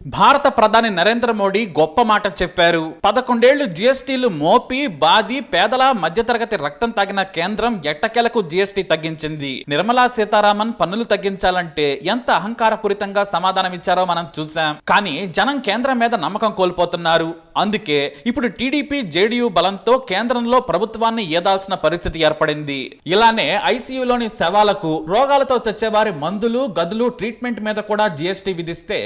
భారత ప్రధాని నరేంద్ర మోడీ గొప్ప మాట చెప్పారు. 11 ఏళ్లు జీఎస్టీలు మోపి బాది పేదల మధ్యతరగతి రక్తం తాగిన కేంద్రం ఎట్టకేలకు జీఎస్టీ తగ్గించింది. నిర్మలా సీతారామన్ పన్నులు తగ్గించాలంటే ఎంత అహంకారపూరితంగా సమాధానమిచ్చారో మనం చూసాం. కానీ జనం కేంద్రం మీద నమ్మకం కోల్పోతున్నారు. అందుకే ఇప్పుడు టీడీపీ జేడీయూ బలంతో కేంద్రంలో ప్రభుత్వాన్ని ఏదాల్సిన పరిస్థితి ఏర్పడింది. ఇలానే ఐసీయూలోని శవాలకు, రోగాలతో తెచ్చేవారి మందులు, గదులు, ట్రీట్మెంట్ మీద కూడా జీఎస్టీ విధిస్తే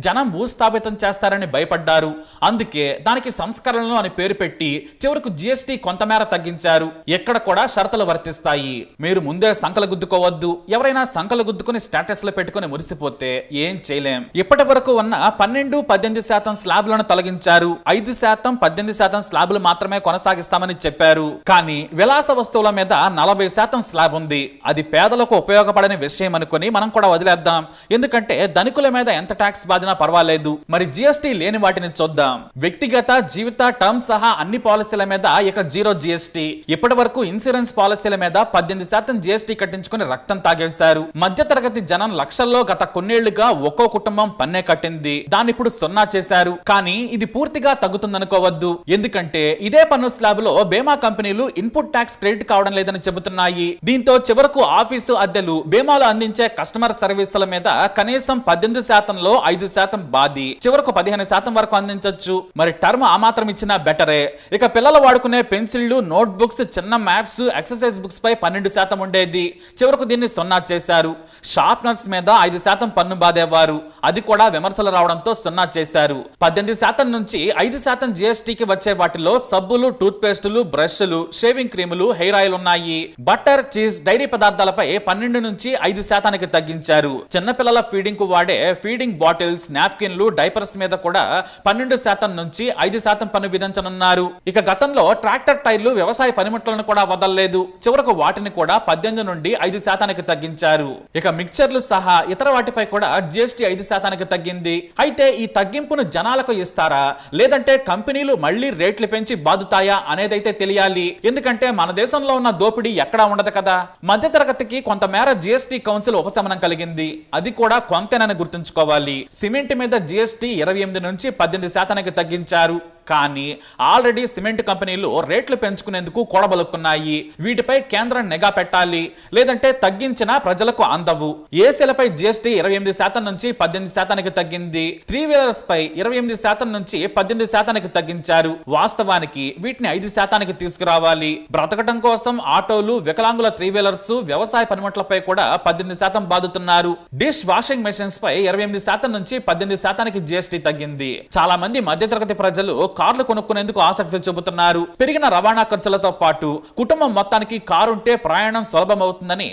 జనం భూస్థాపితం చేస్తారని భయపడ్డారు. అందుకే దానికి సంస్కరణలు అని పేరు పెట్టి చివరకు జీఎస్టీ కొంతమేర తగ్గించారు. ఎక్కడ కూడా షరతులు వర్తిస్తాయి. మీరు ముందే సంకలు గుద్దుకోవద్దు. ఎవరైనా సంకలు గుద్దుకుని స్టేటస్ లో పెట్టుకుని మురిసిపోతే ఏం చేయలేం. ఇప్పటి వరకు ఉన్న 12-18% స్లాబ్లను తొలగించారు. 5%, 18% స్లాబులు మాత్రమే కొనసాగిస్తామని చెప్పారు. కానీ విలాస వస్తువుల మీద 40% స్లాబ్ ఉంది. అది పేదలకు ఉపయోగపడని విషయం అనుకుని మనం కూడా వదిలేద్దాం. ఎందుకంటే ధనికుల మీద ఎంత ట్యాక్స్ బాధినా పర్వాలేదు. మరి జీఎస్టీ లేని వాటిని చూద్దాం. వ్యక్తిగత, జీవిత, టర్మ్ సహా అన్ని పాలసీల మీద ఇక జీరో జీఎస్టీ. ఇప్పటి వరకు ఇన్సూరెన్స్ పాలసీల మీద 18% జీఎస్టీ కట్టించుకుని రక్తం తాగేశారు. మధ్య తరగతి జనం లక్షల్లో గత కొన్నేళ్లుగా ఒక్కో కుటుంబం పన్నే కట్టింది. దాన్ని ఇప్పుడు 0 చేశారు. కానీ ఇది పూర్తిగా తగ్గుతుందనుకోవద్దు. ఎందుకంటే ఇదే పన్ను స్లాబ్ లో బీమా కంపెనీలు ఇన్పుట్ ట్యాక్స్ క్రెడిట్ కావడం లేదని చెబుతున్నాయి. దీంతో చివరకు ఆఫీసు అద్దెలు, బీమాలు అందించే కస్టమర్ సర్వీసుల మీద కనీసం 18%లో 5% బాది, చివరకు 15% వరకు అందించవచ్చు. మరి టర్మ్ ఆ మాత్రం ఇచ్చినా బెటరే. ఇక పిల్లలు వాడుకునే పెన్సిళ్లు, నోట్ బుక్స్, చిన్న మ్యాప్స్, ఎక్సర్సైజ్ బుక్స్ పై 12% ఉండేది. చివరకు దీన్ని 0 చేశారు. షార్ప్నర్స్ మీద 5% పన్ను బాధేవారు. అది కూడా విమర్శలు రావడంతో 0 చేశారు. 18% నుంచి 5% జీఎస్టీకి వచ్చే వాటిలో సబ్బులు, టూత్ పేస్టులు, బ్రష్లు, షేవింగ్ క్రీములు, హెయిర్ ఆయిల్ ఉన్నాయి. బటర్, చీజ్, డైరీ పదార్థాలపై 12 నుంచి 5%కి తగ్గించారు. చిన్నపిల్లల ఫీడింగ్ కు వాడే ఫీడింగ్ బాటిల్స్, నాప్కిన్లు, డైపర్స్ మీద కూడా 12% నుంచి 5% పన్ను విధించనున్నారు. ఇక గతంలో ట్రాక్టర్ టైర్లు, వ్యవసాయ పనిముట్లను కూడా వదలలేదు. చివరకు వాటిని కూడా 18 నుండి 5%కి తగ్గించారు. ఇక మిక్చర్లు సహా ఇతర వాటిపై కూడా జీఎస్టీ 5%కి తగ్గింది. అయితే ఈ తగ్గింపును జనాలకు ఇస్తారా, లేదంటే కంపెనీలు మళ్లీ రేట్లు పెంచి బాదుతాయా అనేదైతే తెలియాలి. ఎందుకంటే మన దేశంలో ఉన్న దోపిడీ ఎక్కడా ఉండదు కదా. మధ్యతరగతికి కొంతమేర జీఎస్టీ కౌన్సిల్ ఉపశమనం కలిగింది. అది కూడా కొంతేనని గుర్తుంచుకోవాలి. సిమెంట్ మీద జీఎస్టీ 28 నుంచి 18%కి తగ్గించారు. కానీ ఆల్రెడీ సిమెంట్ కంపెనీలు రేట్లు పెంచుకునేందుకు కూడబలుక్కున్నాయి. వీటిపై కేంద్రం నిఘా పెట్టాలి. లేదంటే తగ్గించినా ప్రజలకు అందవు. ఏసీలపై జీఎస్టీ 28% నుంచి 18%కి తగ్గింది. 3 వీలర్స్ పై 28% నుంచి 18%కి తగ్గించారు. వాస్తవానికి వీటిని 5%కి తీసుకురావాలి. బ్రతకటం కోసం ఆటోలు, వికలాంగుల 3 వీలర్స్, వ్యవసాయ పనిముట్లపై కూడా 18% బాదుతున్నారు. డిష్ వాషింగ్ మెషిన్స్ పై 28% నుంచి 18%కి జీఎస్టీ తగ్గింది. చాలా మంది మధ్యతరగతి ప్రజలు కార్లు కొనుక్కునేందుకు ఆసక్తి చూపుతున్నారు. పెరిగిన రవాణా ఖర్చులతో పాటు కుటుంబం మొత్తానికి కారు ఉంటే ప్రయాణం సులభం అవుతుందని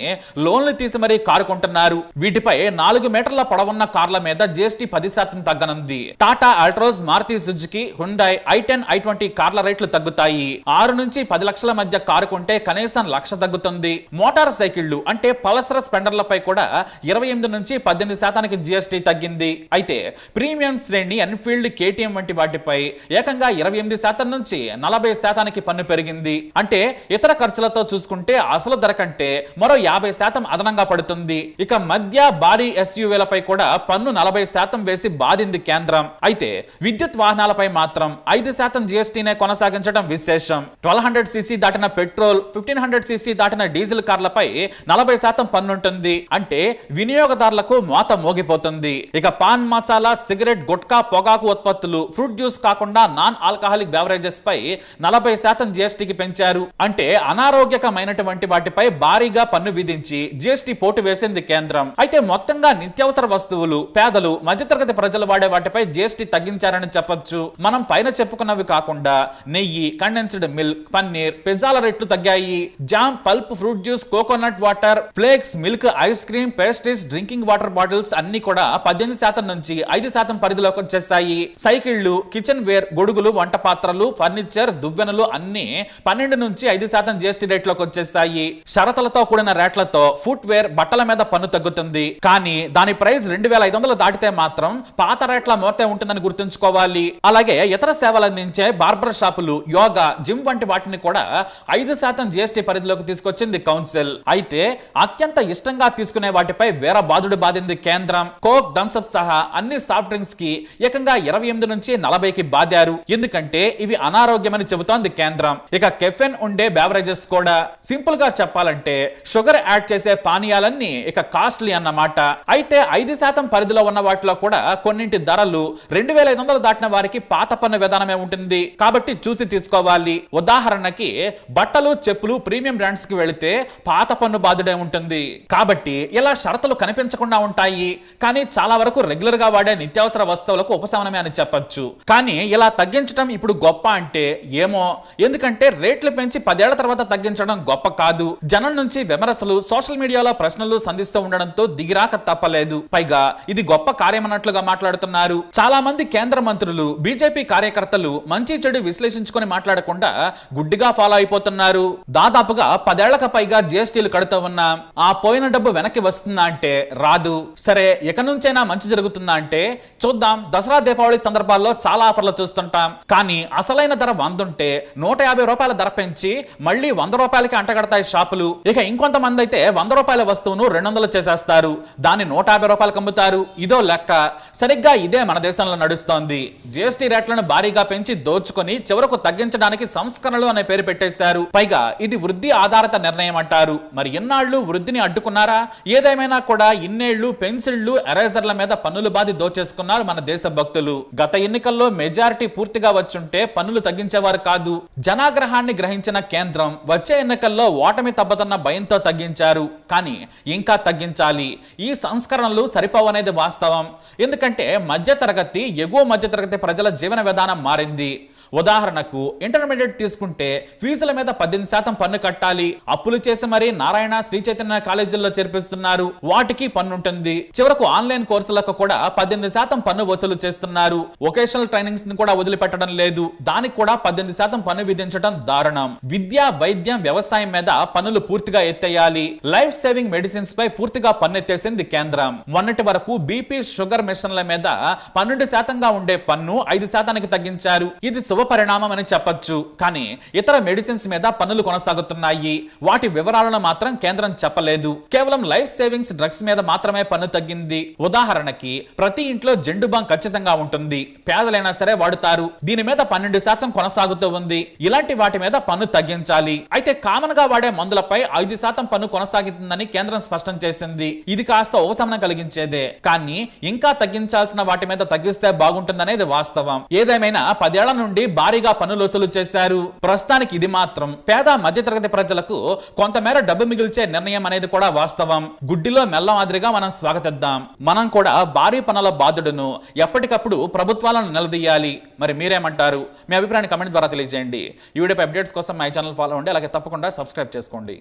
లోన్లు తీసి మరీ కారు కొంటున్నారు. వీటిపై 4 మీటర్ల పొడవున్న కార్ల మీద జీఎస్టీ 10% తగ్గనుంది. Tata Altroz, Maruti Suzuki, Hyundai, i10, i20 కార్ల రేట్లు తగ్గుతాయి. 6 నుంచి 10 లక్షల మధ్య కారు కొంటే కనీసం 1,00,000 తగ్గుతుంది. మోటార్ సైకిళ్లు అంటే పల్సర్, స్పెండర్లపై కూడా 28 నుంచి 18%కి జీఎస్టీ తగ్గింది. అయితే ప్రీమియం శ్రేణి ఎన్ఫీల్డ్, కేటీఎం వంటి వాటిపై ఏకంగా 28% నుంచి 40%కి పన్ను పెరిగింది. అంటే ఇతర ఖర్చులతో చూసుకుంటే అసలు ధర కంటే మరో 50% అదనంగా పడుతుంది. ఇక మధ్య భారీ ఎస్యూవీలపై కూడా పన్ను 40% వేసి బాధింది కేంద్రం. అయితే విద్యుత్ వాహనాలపై మాత్రం 5% జీఎస్టీనే కొనసాగించడం విశేషం. 1200cc దాటిన పెట్రోల్, 1500cc దాటిన డీజిల్ కార్లపై 40% పన్నుంటుంది. అంటే వినియోగదారులకు మోత మోగిపోతుంది. ఇక పాన్ మసాలా, సిగరెట్, గుట్కా, పొగాకు ఉత్పత్తులు, ఫ్రూట్ జ్యూస్ కాకుండా నాన్ ఆల్కహాలిక్ బెవరేజెస్ పై 40% జీఎస్టీకి పెంచారు. అంటే అనారోగ్యకమైనటువంటి వాటిపై భారీగా పన్ను విధించి జీఎస్టీ పోటు వేసింది కేంద్రం. అయితే మొత్తంగా నిత్యావసర వస్తువులు, పేదలు, మధ్యతరగతి ప్రజలు వాడే వాటిపై జీఎస్టీ తగ్గించారని చెప్పొచ్చు. మనం పైన చెప్పుకున్నవి కాకుండా నెయ్యి, కండెన్స్డ్ మిల్క్, పన్నీర్, పిజ్జాల రేట్లు తగ్గాయి. Jam, pulp, fruit juice, coconut water, flakes, milk, ice cream, pastries, drinking water bottles అన్ని కూడా 18% నుంచి 5% పరిధిలోకి వచ్చేసాయి. సైకిళ్లు, కిచెన్ వేర్, గొడుగు గొడుగులు, వంట పాత్రలు, ఫర్నిచర్, దువ్వెనలు అన్ని 12 నుంచి 5% జీఎస్టీ రేట్లోకి వచ్చేస్తాయి. షరతులతో కూడిన రేట్లతో ఫుట్వేర్, బట్టల మీద పన్ను తగ్గుతుంది. కానీ దాని ప్రైస్ 2500 దాటితే మాత్రం పాత రేట్ల మోతే ఉంటుందని గుర్తుంచుకోవాలి. అలాగే ఇతర సేవలు అందించే బార్బర్ షాపులు, యోగా, జిమ్ వంటి వాటిని కూడా 5% జీఎస్టీ పరిధిలోకి తీసుకొచ్చింది కౌన్సిల్. అయితే అత్యంత ఇష్టంగా తీసుకునే వాటిపై వేర బాధుడు బాధింది కేంద్రం. కోక్, థమ్స్అప్ సహా అన్ని సాఫ్ట్ డ్రింక్స్ కి ఏకంగా 28 నుంచి 40కి బాదారు. ఎందుకంటే ఇవి అనారోగ్యమని చెబుతోంది కేంద్రం. ఇక కెఫెన్ ఉండే బెవరేజెస్ కూడా. సింపుల్ గా చెప్పాలంటే షుగర్ యాడ్ చేసే పానీయాలన్నీ ఇక కాస్ట్లీ అన్నమాట. అయితే 5% పరిధిలో ఉన్న వాటిలో కూడా కొన్నింటి ధరలు 2500 దాటిన వారికి పాత పన్ను విధానమే ఉంటుంది. కాబట్టి చూసి తీసుకోవాలి. ఉదాహరణకి బట్టలు, చెప్పులు ప్రీమియం బ్రాండ్స్ కి వెళితే పాత పన్ను బాధుడే ఉంటుంది. కాబట్టి ఇలా షరతులు కనిపించకుండా ఉంటాయి. కానీ చాలా వరకు రెగ్యులర్ గా వాడే నిత్యావసర వస్తువులకు ఉపశమనమే అని చెప్పొచ్చు. కానీ ఇలా తగ్గించడం ఇప్పుడు గొప్ప అంటే ఏమో. ఎందుకంటే రేట్లు పెంచి 10 ఏళ్ల తర్వాత తగ్గించడం గొప్ప కాదు. జనం నుంచి విమర్శలు, సోషల్ మీడియాలో ప్రశ్నలు సంధిస్తూ ఉండడంతో దిగిరాక తప్పలేదు. పైగా ఇది గొప్ప కార్యమన్నట్లుగా మాట్లాడుతున్నారు. చాలా మంది కేంద్ర మంత్రులు, బీజేపీ కార్యకర్తలు మంచి చెడు విశ్లేషించుకొని మాట్లాడకుండా గుడ్డిగా ఫాలో అయిపోతున్నారు. దాదాపుగా 10 ఏళ్లకు పైగా జీఎస్టీలు కడుతూ ఉన్నాం. ఆ పోయిన డబ్బు వెనక్కి వస్తుందా అంటే రాదు. సరే, ఇక నుంచైనా మంచి జరుగుతుందా అంటే చూద్దాం. దసరా, దీపావళి సందర్భాల్లో చాలా ఆఫర్లు చూస్తుంటాం. కానీ అసలైన ధర 100 ఉంటే 150 రూపాయల ధర పెంచి మళ్ళీ 100 రూపాయలకి అంటగడతాయి షాపులు. ఇక ఇంకొంతమంది అయితే 100 రూపాయల వస్తువును 200 చేసేస్తారు. దాన్ని 150 రూపాయలకు అమ్ముతారు. ఇదో లెక్క. సరిగ్గా ఇదే మన దేశంలో నడుస్తోంది. జీఎస్టీ రేట్లను భారీగా పెంచి దోచుకొని చివరకు తగ్గించడానికి సంస్కరణలు అనే పేరు పెట్టేశారు. పైగా ఇది వృద్ధి ఆధారిత నిర్ణయం అంటారు. మరి ఎన్నాళ్ళు వృద్ధిని అడ్డుకున్నారా? ఏదేమైనా కూడా ఇన్నేళ్లు పెన్సిళ్లు, ఎరేజర్ల మీద పన్నులు బాధి దోచేసుకున్నారు మన దేశ భక్తులు. గత ఎన్నికల్లో మెజారిటీ పూర్తిగా వచ్చుంటే పన్నులు తగ్గించేవారు కాదు. జనాగ్రహాన్ని గ్రహించిన కేంద్రం వచ్చే ఎన్నికల్లో ఓటమి తప్పదన్న భయంతో తగ్గించారు. కానీ ఇంకా తగ్గించాలి. ఈ సంస్కరణలు సరిపోవనేది వాస్తవం. ఎందుకంటే మధ్యతరగతి, ఎగువ మధ్యతరగతి ప్రజల జీవన విధానం మారింది. ఉదాహరణకు ఇంటర్మీడియట్ తీసుకుంటే ఫీజుల మీద 18% పన్ను కట్టాలి. అప్పులు చేసి మరీ నారాయణ, శ్రీ చైతన్య కాలేజీల్లో చేర్పిస్తున్నారు. వాటికి పన్ను ఉంటుంది. చివరకు ఆన్లైన్ కోర్సులకు కూడా 18% పన్ను వసూలు చేస్తున్నారు. వొకేషనల్ ట్రైనింగ్స్ ని కూడా వదిలిపెట్టడం లేదు. దానికి కూడా 18% పన్ను విధించడం దారుణం. విద్య, వైద్యం, వ్యవసాయం మీద పన్నులు పూర్తిగా ఎత్తేయాలి. లైఫ్ సేవింగ్ మెడిసిన్స్ పై పూర్తిగా పన్ను ఎత్తేసింది కేంద్రం. మొన్నటి వరకు బీపీ, షుగర్ మెషిన్ల మీద 12% ఉండే పన్ను 5%కి తగ్గించారు. ఇది శుభ పరిణామం అని చెప్పొచ్చు. కానీ ఇతర మెడిసిన్స్ మీద పన్నులు కొనసాగుతున్నాయి. వాటి వివరాలను మాత్రం కేంద్రం చెప్పలేదు. కేవలం లైఫ్ సేవింగ్స్ డ్రగ్స్ మీద మాత్రమే పన్ను తగ్గింది. ఉదాహరణకి ప్రతి ఇంట్లో జెండు బాంబ్ ఖచ్చితంగా ఉంటుంది. పేదలైనా సరే వాడుతారు. దీని మీద 12% కొనసాగుతూ ఉంది. ఇలాంటి వాటి మీద పన్ను తగ్గించాలి. అయితే కామన్ గా వాడే మందులపై 5% పన్ను కొనసాగుతుందని కేంద్రం స్పష్టం చేసింది. ఇది కాస్త ఉపశమనం కలిగించేదే. కానీ ఇంకా తగ్గించాల్సిన వాటి మీద తగ్గిస్తే బాగుంటుందనేది వాస్తవం. ఏదేమైనా 10 ఏళ్ల నుండి భారీగా పన్నులు వసూలు చేశారు. ప్రస్తుతానికి ఇది మాత్రం పేద, మధ్యతరగతి ప్రజలకు కొంతమేర డబ్బు మిగిల్చే నిర్ణయం అనేది కూడా వాస్తవం. గుడ్డిలో మెల్ల మాదిరిగా మనం స్వాగతిద్దాం. మనం కూడా భారీ పన్నుల బాధుడును ఎప్పటికప్పుడు ప్రభుత్వాలను నిలదీయాలి. మరి మీరేమంటారు? మీ అభిప్రాయాన్ని కమెంట్ ద్వారా తెలియజేయండి. ఈ వీడియోపై అప్డేట్స్ కోసం మై ఛానల్ ఫాలో అవ్వండి. అలాగే తప్పకుండా సబ్స్క్రైబ్ చేసుకోండి.